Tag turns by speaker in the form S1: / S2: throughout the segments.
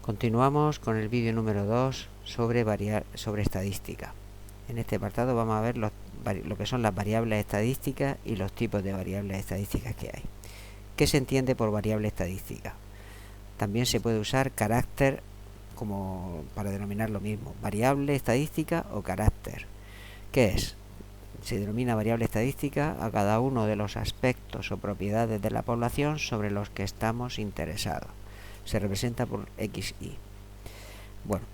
S1: Continuamos con el vídeo número 2 sobre estadística. En este apartado vamos a ver lo que son las variables estadísticas y los tipos de variables estadísticas que hay. ¿Qué se entiende por variable estadística? También se puede usar carácter como para denominar lo mismo, variable estadística o carácter. ¿Qué es? Se denomina variable estadística a cada uno de los aspectos o propiedades de la población sobre los que estamos interesados. Se representa por XY. Bueno,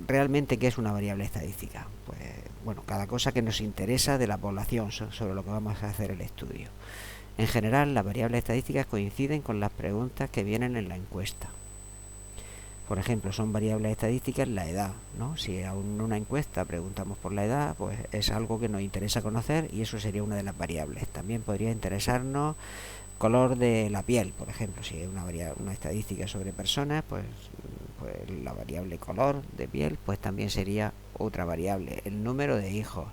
S1: ¿realmente qué es una variable estadística? Pues bueno, cada cosa que nos interesa de la población sobre lo que vamos a hacer el estudio. En general, las variables estadísticas coinciden con las preguntas que vienen en la encuesta. Por ejemplo, son variables estadísticas la edad, ¿no? Si en una encuesta preguntamos por la edad, pues es algo que nos interesa conocer y eso sería una de las variables. También podría interesarnos color de la piel, por ejemplo, si es una estadística sobre personas, pues la variable color de piel, pues también sería otra variable. El número de hijos,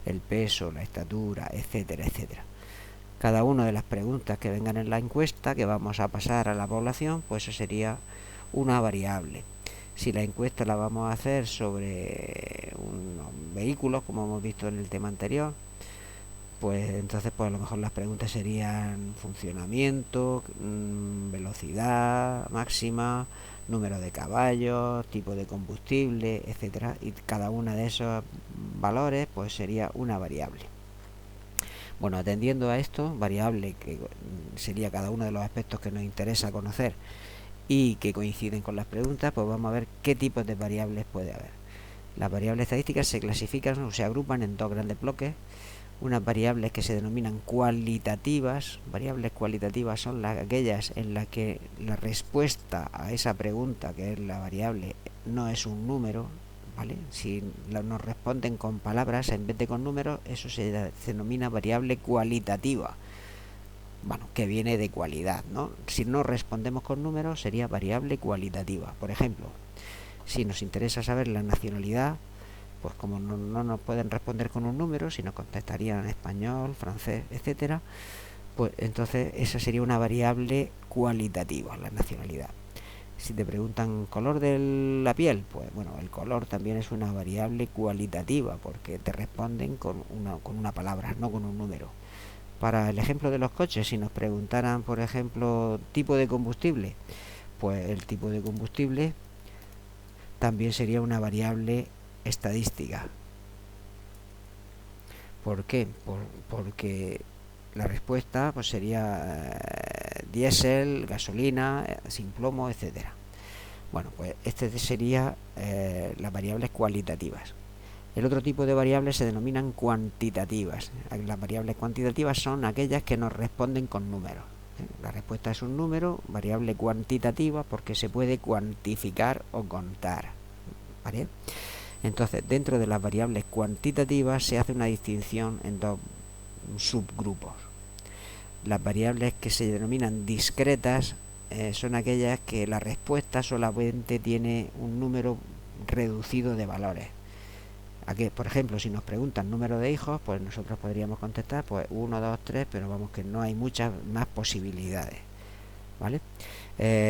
S1: el peso, la estatura, etcétera, etcétera. Cada una de las preguntas que vengan en la encuesta que vamos a pasar a la población, pues eso sería una variable. Si la encuesta la vamos a hacer sobre unos vehículos, como hemos visto en el tema anterior, pues entonces pues a lo mejor las preguntas serían funcionamiento, velocidad máxima, número de caballos, tipo de combustible, etcétera, y cada una de esos valores pues sería una variable. Bueno, atendiendo a esto, variable que sería cada uno de los aspectos que nos interesa conocer y que coinciden con las preguntas, pues vamos a ver qué tipos de variables puede haber. Las variables estadísticas se clasifican o se agrupan en dos grandes bloques. Unas variables que se denominan cualitativas. Variables cualitativas son aquellas en las que la respuesta a esa pregunta, que es la variable, no es un número, ¿vale? Si nos responden con palabras en vez de con números, eso se denomina variable cualitativa. Bueno, que viene de cualidad, ¿no? Si no respondemos con números, sería variable cualitativa. Por ejemplo, si nos interesa saber la nacionalidad, pues como no nos pueden responder con un número, si nos contestarían en español, francés, etcétera, pues entonces esa sería una variable cualitativa, la nacionalidad. Si te preguntan color de la piel, pues bueno, el color también es una variable cualitativa, porque te responden con una palabra, no con un número. Para el ejemplo de los coches, si nos preguntaran, por ejemplo, tipo de combustible, pues el tipo de combustible también sería una variable estadística. ¿Por qué? Porque la respuesta pues sería diésel, gasolina, sin plomo, etcétera. Bueno, pues este sería las variables cualitativas. El otro tipo de variables se denominan cuantitativas. Las variables cuantitativas son aquellas que nos responden con números. La respuesta es un número, variable cuantitativa, porque se puede cuantificar o contar, ¿vale? Entonces, dentro de las variables cuantitativas se hace una distinción en dos subgrupos. Las variables que se denominan discretas son aquellas que la respuesta solamente tiene un número reducido de valores. Aquí, por ejemplo, si nos preguntan número de hijos, pues nosotros podríamos contestar pues 1, 2, 3, pero vamos que no hay muchas más posibilidades, ¿vale?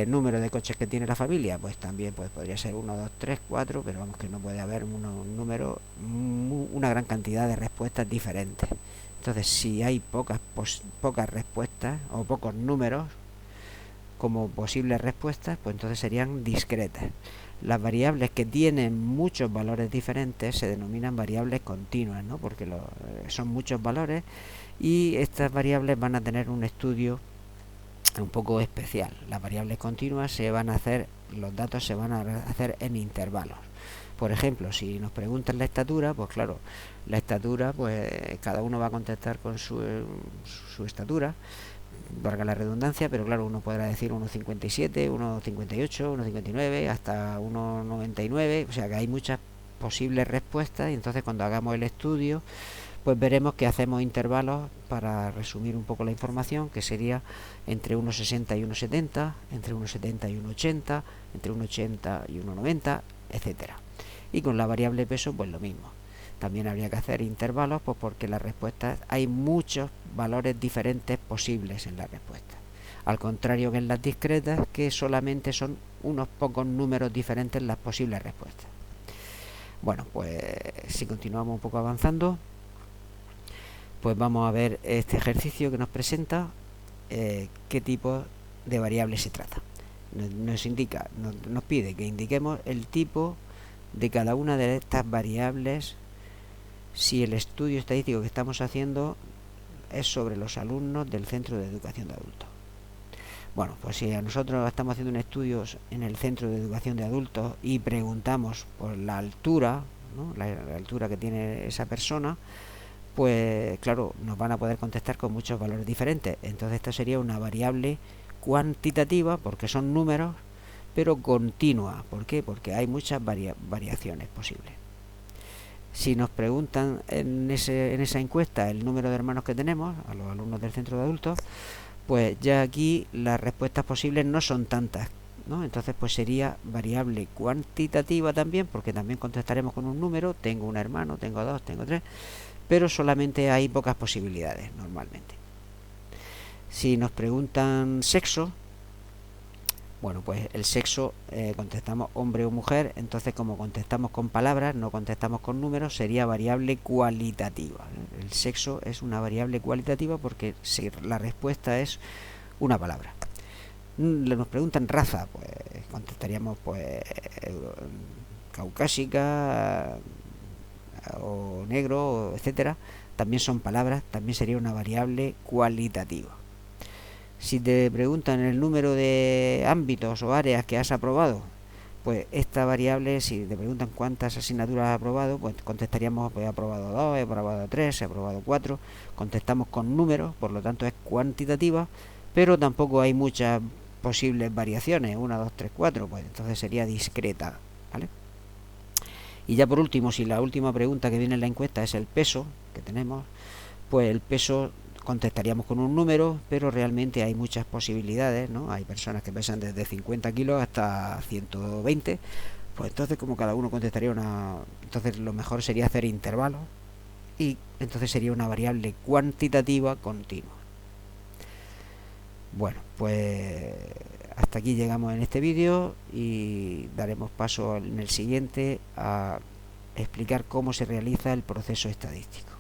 S1: Número de coches que tiene la familia, pues también pues podría ser 1, 2, 3, 4, pero vamos que no puede haber una gran cantidad de respuestas diferentes. Entonces, si hay pocas respuestas o pocos números como posibles respuestas, pues entonces serían discretas. Las variables que tienen muchos valores diferentes se denominan variables continuas, ¿no? Porque son muchos valores y estas variables van a tener un estudio un poco especial. Las variables continuas los datos se van a hacer en intervalos. Por ejemplo, si nos preguntan la estatura, pues claro, la estatura, pues cada uno va a contestar con su estatura, valga la redundancia, pero claro, uno podrá decir 1,57, 1,58, 1,59, hasta 1,99, o sea que hay muchas posibles respuestas y entonces cuando hagamos el estudio pues veremos que hacemos intervalos para resumir un poco la información, que sería entre 1,60 y 1,70, entre 1,70 y 1,80, entre 1,80 y 1,90, etcétera. Y con la variable peso pues lo mismo. También habría que hacer intervalos pues porque las respuestas hay muchos valores diferentes posibles en la respuesta. al contrario que en las discretas, que solamente son unos pocos números diferentes las posibles respuestas. Bueno, pues si continuamos un poco avanzando, pues vamos a ver este ejercicio que nos presenta qué tipo de variable se trata. Nos pide que indiquemos el tipo de cada una de estas variables si el estudio estadístico que estamos haciendo es sobre los alumnos del Centro de Educación de Adultos. Bueno, pues si a nosotros estamos haciendo un estudio en el Centro de Educación de Adultos y preguntamos por la altura, ¿no? la altura que tiene esa persona, pues claro, nos van a poder contestar con muchos valores diferentes. Entonces esto sería una variable cuantitativa, porque son números, pero continua. ¿Por qué? Porque hay muchas variaciones posibles. Si nos preguntan en esa encuesta el número de hermanos que tenemos, a los alumnos del centro de adultos, pues ya aquí las respuestas posibles no son tantas, ¿no? Entonces pues sería variable cuantitativa también, porque también contestaremos con un número. Tengo un hermano, tengo dos, tengo tres, pero solamente hay pocas posibilidades normalmente. Si nos preguntan sexo, bueno, pues el sexo contestamos hombre o mujer. Entonces, como contestamos con palabras, no contestamos con números, sería variable cualitativa. El sexo es una variable cualitativa porque si la respuesta es una palabra. Nos preguntan raza, pues contestaríamos pues caucásica o negro, etcétera. También son palabras, también sería una variable cualitativa. Si te preguntan el número de ámbitos o áreas que has aprobado, pues esta variable, si te preguntan cuántas asignaturas has aprobado, pues contestaríamos, pues he aprobado 2, he aprobado 3, he aprobado 4. Contestamos con números, por lo tanto es cuantitativa, pero tampoco hay muchas posibles variaciones, 1, 2, 3, 4, pues entonces sería discreta, ¿vale? Y ya por último, si la última pregunta que viene en la encuesta es el peso que tenemos, pues el peso contestaríamos con un número, pero realmente hay muchas posibilidades, ¿no? Hay personas que pesan desde 50 kilos hasta 120, pues entonces como cada uno contestaría entonces lo mejor sería hacer intervalos y entonces sería una variable cuantitativa continua. Bueno, pues hasta aquí llegamos en este vídeo y daremos paso en el siguiente a explicar cómo se realiza el proceso estadístico.